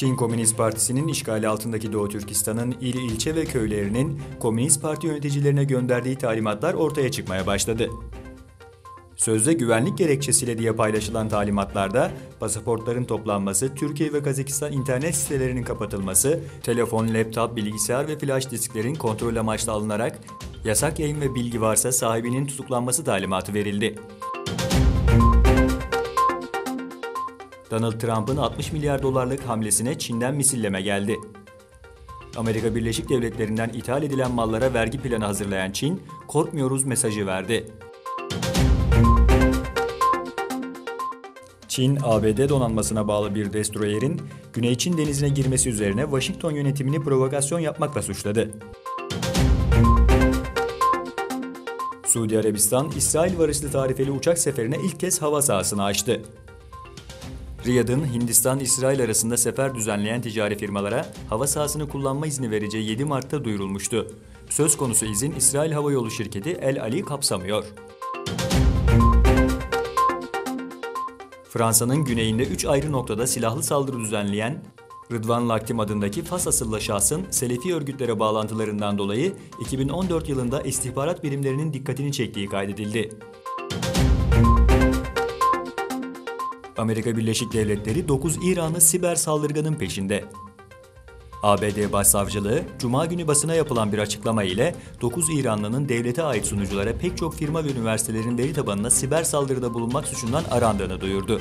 Çin Komünist Partisi'nin işgali altındaki Doğu Türkistan'ın il, ilçe ve köylerinin Komünist Parti yöneticilerine gönderdiği talimatlar ortaya çıkmaya başladı. Sözde güvenlik gerekçesiyle diye paylaşılan talimatlarda pasaportların toplanması, Türkiye ve Kazakistan internet sitelerinin kapatılması, telefon, laptop, bilgisayar ve flash disklerin kontrol amaçlı alınarak yasak yayın ve bilgi varsa sahibinin tutuklanması talimatı verildi. Donald Trump'ın 60 milyar dolarlık hamlesine Çin'den misilleme geldi. Amerika Birleşik Devletleri'nden ithal edilen mallara vergi planı hazırlayan Çin, korkmuyoruz mesajı verdi. Çin, ABD donanmasına bağlı bir destroyerin Güney Çin denizine girmesi üzerine Washington yönetimini provokasyon yapmakla suçladı. Suudi Arabistan, İsrail varışlı tarifeli uçak seferine ilk kez hava sahasını açtı. Riyad'ın Hindistan-İsrail arasında sefer düzenleyen ticari firmalara hava sahasını kullanma izni vereceği 7 Mart'ta duyurulmuştu. Söz konusu izin İsrail Havayolu şirketi El Ali kapsamıyor. Fransa'nın güneyinde 3 ayrı noktada silahlı saldırı düzenleyen Rıdvan Laktim adındaki Fas asıllı şahsın Selefi örgütlere bağlantılarından dolayı 2014 yılında istihbarat birimlerinin dikkatini çektiği kaydedildi. Amerika Birleşik Devletleri 9 İranlı siber saldırganın peşinde. ABD Başsavcılığı, Cuma günü basına yapılan bir açıklama ile 9 İranlı'nın devlete ait sunuculara pek çok firma ve üniversitelerin veri tabanına siber saldırıda bulunmak suçundan arandığını duyurdu.